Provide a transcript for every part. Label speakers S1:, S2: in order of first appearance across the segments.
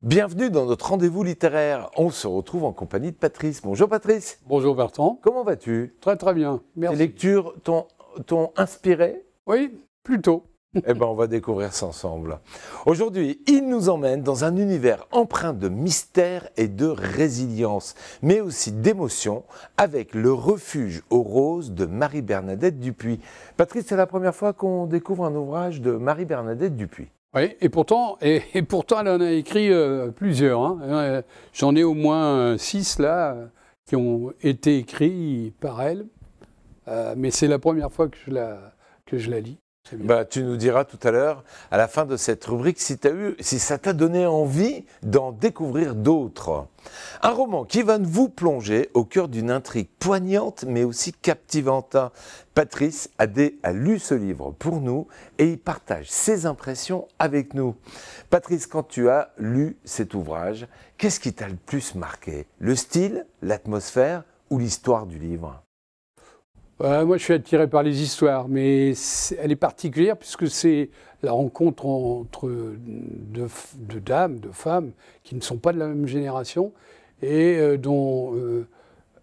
S1: Bienvenue dans notre rendez-vous littéraire. On se retrouve en compagnie de Patrice. Bonjour Patrice.
S2: Bonjour Bertrand.
S1: Comment vas-tu?
S2: Très très bien, merci.
S1: Tes lectures t'ont inspiré?
S2: Oui, plutôt.
S1: Eh bien, on va découvrir ça ensemble. Aujourd'hui, il nous emmène dans un univers empreint de mystère et de résilience, mais aussi d'émotion, avec Le Refuge aux roses de Marie-Bernadette Dupuy. Patrice, c'est la première fois qu'on découvre un ouvrage de Marie-Bernadette Dupuy.
S2: Oui, et pourtant, elle en a écrit plusieurs. Hein. J'en ai au moins 6 là, qui ont été écrits par elle. Mais c'est la première fois que je la lis.
S1: Bah, tu nous diras tout à l'heure, à la fin de cette rubrique, si ça t'a donné envie d'en découvrir d'autres. Un roman qui va vous plonger au cœur d'une intrigue poignante, mais aussi captivante. Patrice a lu ce livre pour nous et il partage ses impressions avec nous. Patrice, quand tu as lu cet ouvrage, qu'est-ce qui t'a le plus marqué? Le style, l'atmosphère ou l'histoire du livre?
S2: Moi, je suis attiré par les histoires, mais elle est particulière puisque c'est la rencontre entre deux dames, deux femmes qui ne sont pas de la même génération et dont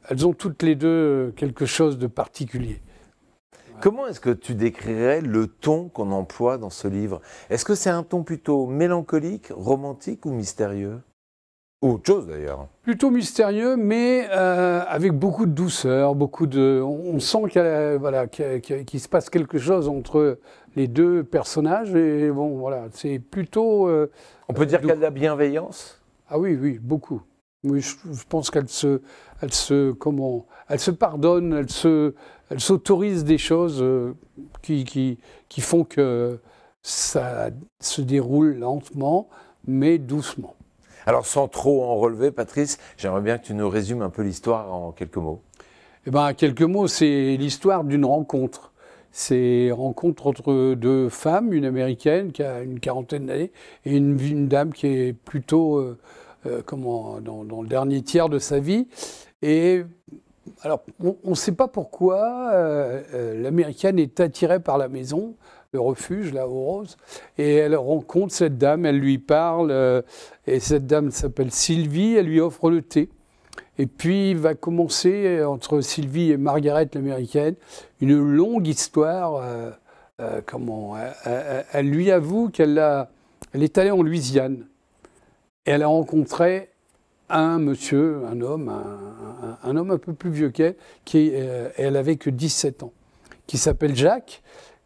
S2: elles ont toutes les deux quelque chose de particulier.
S1: Comment est-ce que tu décrirais le ton qu'on emploie dans ce livre? Est-ce que c'est un ton plutôt mélancolique, romantique ou mystérieux? Ou autre chose d'ailleurs.
S2: Plutôt mystérieux, mais avec beaucoup de douceur, on sent qu'il se passe quelque chose entre les deux personnages. Et bon, voilà, c'est plutôt.
S1: On peut dire qu'il y a de la bienveillance?
S2: Ah oui, oui, beaucoup. Oui, je pense qu'elle se pardonne, elle s'autorise des choses qui font que ça se déroule lentement, mais doucement.
S1: Alors, sans trop en relever, Patrice, j'aimerais bien que tu nous résumes un peu l'histoire en quelques mots.
S2: Eh bien, en quelques mots, c'est l'histoire d'une rencontre. C'est une rencontre entre deux femmes, une américaine qui a une quarantaine d'années et une dame qui est plutôt dans le dernier tiers de sa vie. Et alors, on ne sait pas pourquoi l'américaine est attirée par la maison, le refuge, là, aux roses, et elle rencontre cette dame, elle lui parle, et cette dame s'appelle Sylvie, elle lui offre le thé. Et puis va commencer, entre Sylvie et Margaret, l'américaine, une longue histoire. Elle lui avoue elle est allée en Louisiane, et elle a rencontré un monsieur, un homme un peu plus vieux qu'elle, elle avait que 17 ans, qui s'appelle Jacques.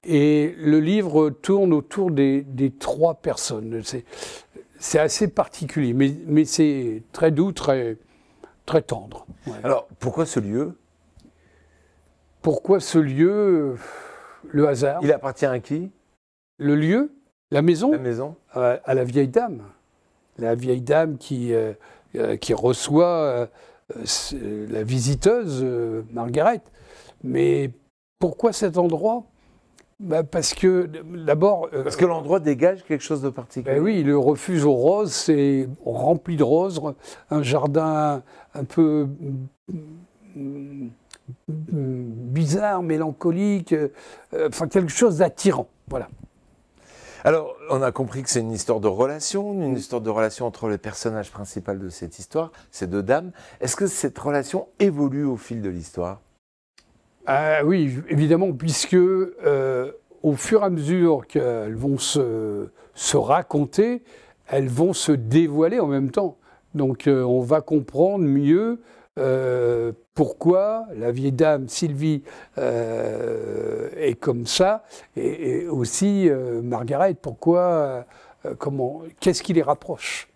S2: Et le livre tourne autour des 3 personnes. C'est assez particulier, mais c'est très doux, très tendre. Ouais.
S1: Alors, pourquoi ce lieu?
S2: Pourquoi ce lieu? Le hasard.
S1: Il appartient à qui?
S2: Le lieu? La maison?
S1: La maison.
S2: À la vieille dame. La vieille dame qui reçoit la visiteuse, Margaret. Mais pourquoi cet endroit? Parce que, d'abord...
S1: Parce que l'endroit dégage quelque chose de particulier.
S2: Oui, le refuge aux roses, c'est rempli de roses, un jardin un peu bizarre, mélancolique, enfin quelque chose d'attirant, voilà.
S1: Alors, on a compris que c'est une histoire de relation entre les personnages principaux de cette histoire, ces 2 dames. Est-ce que cette relation évolue au fil de l'histoire?
S2: Oui, évidemment, puisque au fur et à mesure qu'elles vont se raconter, elles vont se dévoiler en même temps. Donc on va comprendre mieux pourquoi la vieille dame Sylvie est comme ça, et aussi Margaret, pourquoi, qu'est-ce qui les rapproche?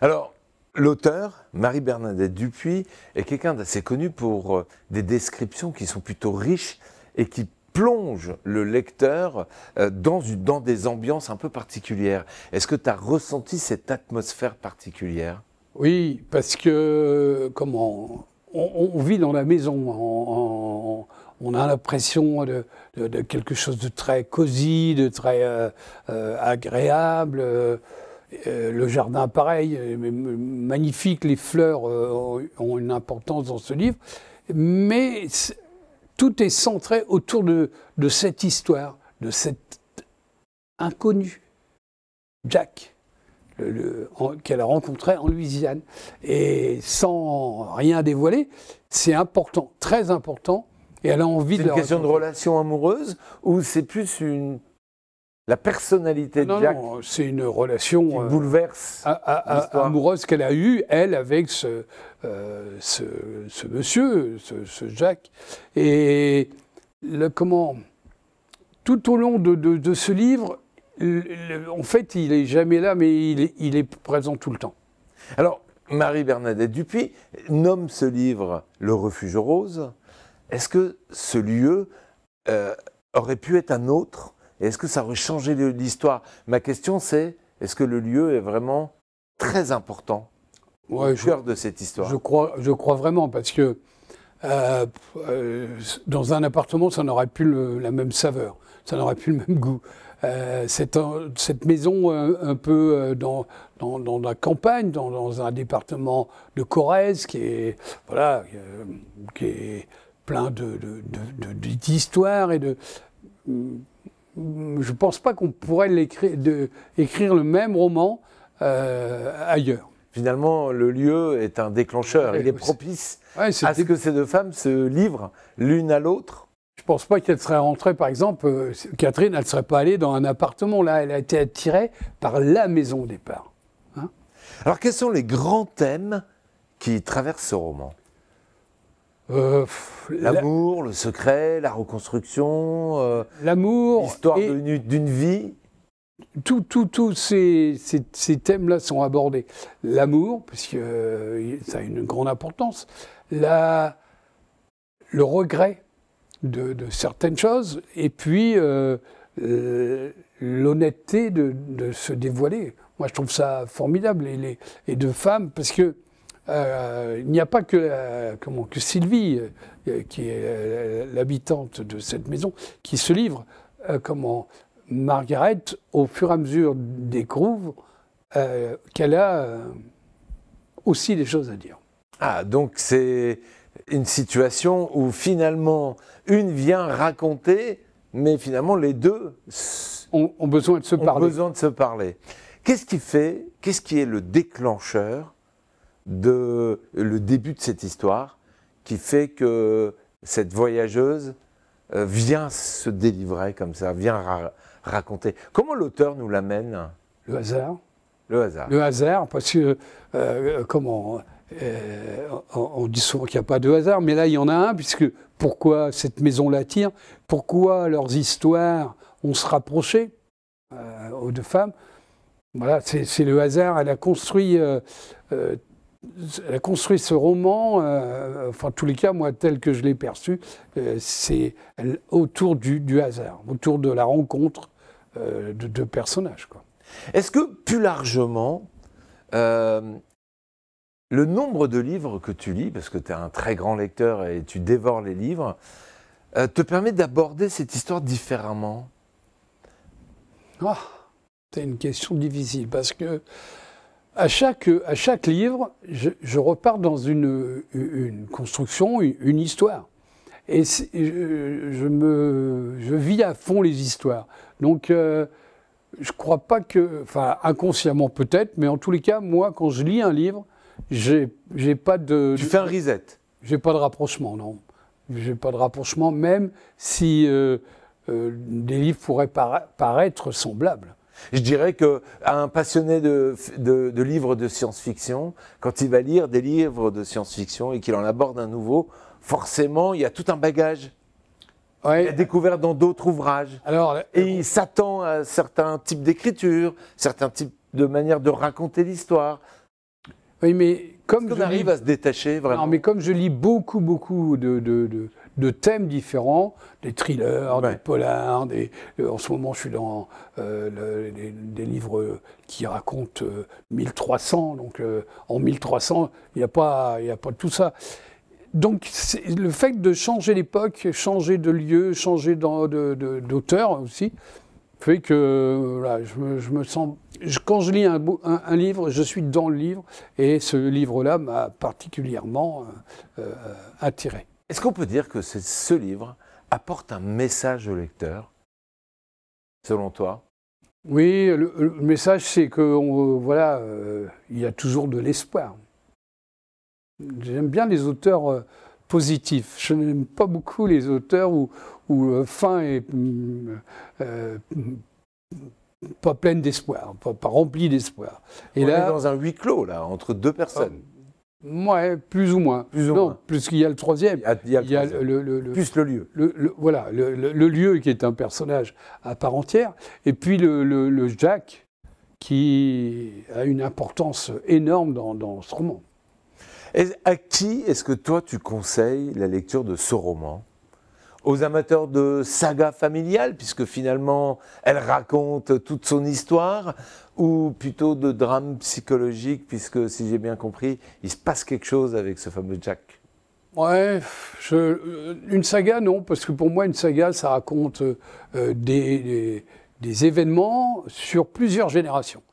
S1: Alors, l'auteur, Marie-Bernadette Dupuy, est quelqu'un d'assez connu pour des descriptions qui sont plutôt riches et qui plongent le lecteur dans des ambiances un peu particulières. Est-ce que tu as ressenti cette atmosphère particulière?
S2: Oui, parce que on vit dans la maison, on a l'impression de quelque chose de très cosy, de très agréable. Le jardin, pareil, magnifique, les fleurs ont une importance dans ce livre. Mais tout est centré autour de cette histoire, de cet inconnu, Jack, qu'elle a rencontré en Louisiane. Et sans rien dévoiler, c'est important, très important. Et elle a envie de...
S1: C'est une question de relation amoureuse ou c'est plus la personnalité de Jack?
S2: Non, c'est une relation
S1: qui bouleverse
S2: amoureuse qu'elle a eue, elle, avec ce monsieur, ce Jack. Et tout au long de ce livre, en fait, il n'est jamais là, mais il est présent tout le temps.
S1: Alors, Marie-Bernadette Dupuy nomme ce livre « Le refuge rose ». Est-ce que ce lieu aurait pu être un autre? Est-ce que ça aurait changé l'histoire? Ma question, c'est, est-ce que le lieu est vraiment très important au cœur de cette histoire?
S2: Je crois vraiment, parce que dans un appartement, ça n'aurait plus la même saveur, ça n'aurait plus le même goût. Cette maison un peu dans la campagne, dans un département de Corrèze qui est plein d'histoires et de... Je ne pense pas qu'on pourrait écrire le même roman ailleurs.
S1: Finalement, le lieu est un déclencheur. Il est propice à ce que ces deux femmes se livrent l'une à l'autre.
S2: Je ne pense pas qu'elle serait rentrée, par exemple, Catherine, elle ne serait pas allée dans un appartement. Là, elle a été attirée par la maison au départ. Hein?
S1: Alors, quels sont les grands thèmes qui traversent ce roman? L'amour, le secret, la reconstruction,
S2: l'amour,
S1: l'histoire d'une vie.
S2: Tous ces thèmes-là sont abordés. L'amour, parce que ça a une grande importance. Le regret de certaines choses. Et puis, l'honnêteté de se dévoiler. Moi, je trouve ça formidable. Et de femmes, parce que il n'y a pas que Sylvie, qui est l'habitante de cette maison, qui se livre. Margaret, au fur et à mesure, découvre qu'elle a aussi des choses à dire.
S1: Ah, donc c'est une situation où finalement, une vient raconter, mais finalement les deux
S2: ont besoin de se parler.
S1: Qu'est-ce qui est le déclencheur le début de cette histoire qui fait que cette voyageuse vient se délivrer comme ça, vient raconter? Comment l'auteur nous l'amène?
S2: Le hasard.
S1: Le hasard.
S2: Le hasard, parce que, on dit souvent qu'il n'y a pas de hasard, mais là, il y en a un, puisque pourquoi cette maison l'attire, pourquoi leurs histoires ont se rapproché aux deux femmes. Voilà, c'est le hasard. Elle a construit ce roman, enfin, en tous les cas, moi, tel que je l'ai perçu, c'est autour du hasard, autour de la rencontre de deux personnages, quoi.
S1: Est-ce que, plus largement, le nombre de livres que tu lis, parce que tu es un très grand lecteur et tu dévores les livres, te permet d'aborder cette histoire différemment?
S2: C'est une question difficile, parce que à chaque livre, je repars dans une construction, une histoire. Et je vis à fond les histoires. Donc, je ne crois pas que... Enfin, inconsciemment peut-être, mais en tous les cas, moi, quand je lis un livre, j'ai pas de...
S1: Tu fais un reset? J'ai
S2: pas de rapprochement, non. J'ai pas de rapprochement, même si des livres pourraient paraître semblables.
S1: Je dirais qu'un passionné de livres de science-fiction, quand il va lire des livres de science-fiction et qu'il en aborde un nouveau, forcément, il y a tout un bagage. Ouais. Il a découvert dans d'autres ouvrages. Et il s'attend à certains types d'écriture, certains types de manières de raconter l'histoire.
S2: Oui, mais comme
S1: on arrive à se détacher vraiment.
S2: Non, mais comme je lis beaucoup de thèmes différents, des thrillers, des polars, en ce moment je suis dans des livres qui racontent 1300, donc en 1300, il n'y a pas tout ça. Donc le fait de changer l'époque, changer de lieu, changer d'auteur aussi, fait que voilà, je me sens... Quand je lis un livre, je suis dans le livre, et ce livre-là m'a particulièrement attiré.
S1: Est-ce qu'on peut dire que ce livre apporte un message au lecteur, selon toi?
S2: Oui, le message, c'est que voilà, il y a toujours de l'espoir. J'aime bien les auteurs positifs. Je n'aime pas beaucoup les auteurs où fin est pas pleine d'espoir, pas remplie d'espoir.
S1: Et on est dans un huis clos, là, entre deux personnes.
S2: Ouais, plus ou moins.
S1: Plus ou moins.
S2: Plus qu'il y a le troisième.
S1: Il y a plus le lieu.
S2: Voilà, le lieu qui est un personnage à part entière. Et puis le Jack, qui a une importance énorme dans ce roman.
S1: Et à qui est-ce que toi tu conseilles la lecture de ce roman? Aux amateurs de saga familiale, puisque finalement elle raconte toute son histoire, ou plutôt de drame psychologique, puisque si j'ai bien compris, il se passe quelque chose avec ce fameux Jack?
S2: Ouais, une saga non, parce que pour moi une saga ça raconte des événements sur plusieurs générations.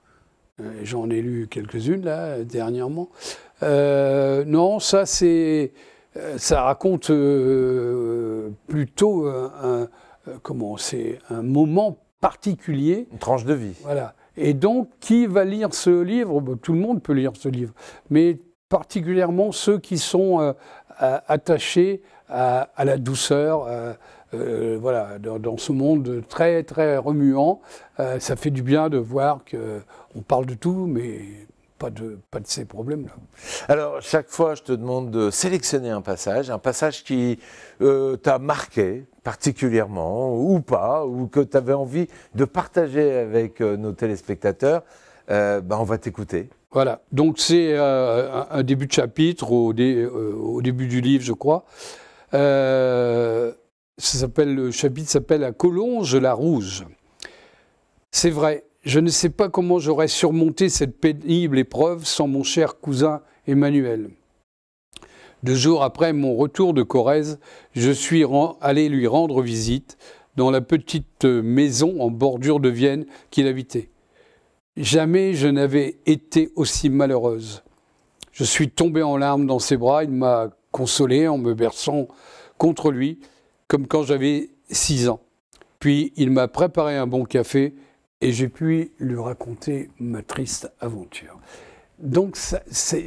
S2: J'en ai lu quelques-unes là dernièrement. Non, ça c'est... Ça raconte plutôt c'est un moment particulier.
S1: Une tranche de vie.
S2: Voilà. Et donc, qui va lire ce livre? Tout le monde peut lire ce livre, mais particulièrement ceux qui sont attachés à la douceur, voilà, dans ce monde très, très remuant. Ça fait du bien de voir qu'on parle de tout, mais pas de ces problèmes-là.
S1: Alors, chaque fois, je te demande de sélectionner un passage qui t'a marqué particulièrement, ou pas, ou que tu avais envie de partager avec nos téléspectateurs. On va t'écouter.
S2: Voilà, donc c'est un début de chapitre, au début du livre, je crois. Le chapitre s'appelle « La Collonge la Rouge ». C'est vrai. Je ne sais pas comment j'aurais surmonté cette pénible épreuve sans mon cher cousin Emmanuel. 2 jours après mon retour de Corrèze, je suis allé lui rendre visite dans la petite maison en bordure de Vienne qu'il habitait. Jamais je n'avais été aussi malheureuse. Je suis tombée en larmes dans ses bras, il m'a consolée en me berçant contre lui, comme quand j'avais 6 ans. Puis il m'a préparé un bon café, et j'ai pu lui raconter ma triste aventure. Donc,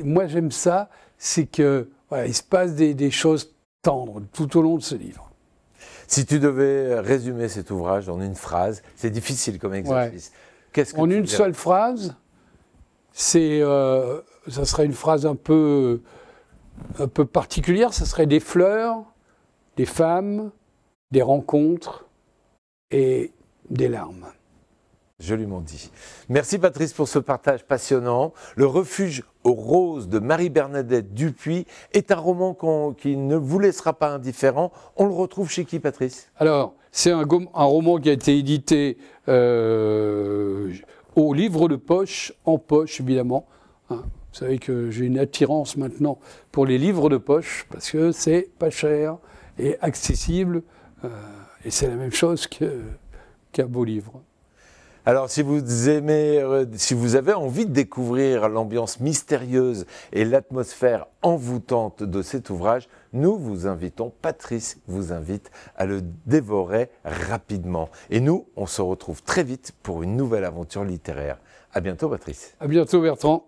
S2: moi j'aime ça, c'est que voilà, il se passe des choses tendres tout au long de ce livre.
S1: Si tu devais résumer cet ouvrage en une phrase, c'est difficile comme exercice.
S2: Ouais. En une seule phrase, ça serait une phrase un peu particulière, ça serait des fleurs, des femmes, des rencontres et des larmes.
S1: Joliment dit. Merci Patrice pour ce partage passionnant. Le refuge aux roses de Marie-Bernadette Dupuis est un roman qui ne vous laissera pas indifférent. On le retrouve chez qui, Patrice?
S2: Alors, c'est un roman qui a été édité au livre de poche, en poche évidemment. Hein, vous savez que j'ai une attirance maintenant pour les livres de poche parce que c'est pas cher et accessible. Et c'est la même chose qu'un beau livre.
S1: Alors, si vous avez envie de découvrir l'ambiance mystérieuse et l'atmosphère envoûtante de cet ouvrage, nous vous invitons, Patrice vous invite à le dévorer rapidement. Et nous, on se retrouve très vite pour une nouvelle aventure littéraire. À bientôt, Patrice.
S2: À bientôt, Bertrand.